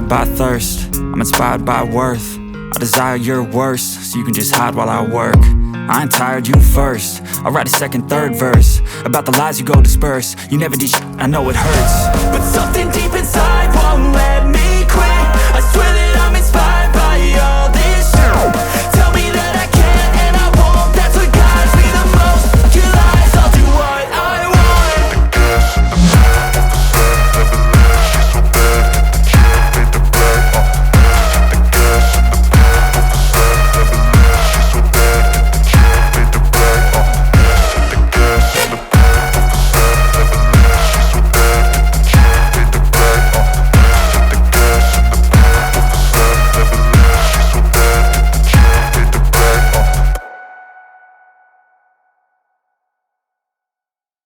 inspired by thirst, I'm inspired by worth. I desire your worst, so you can just hide while I work. I ain't tired, you first. I'll write a second, third verse about the lies you go disperse. You never did shit, I know it hurts, but something deep inside won't let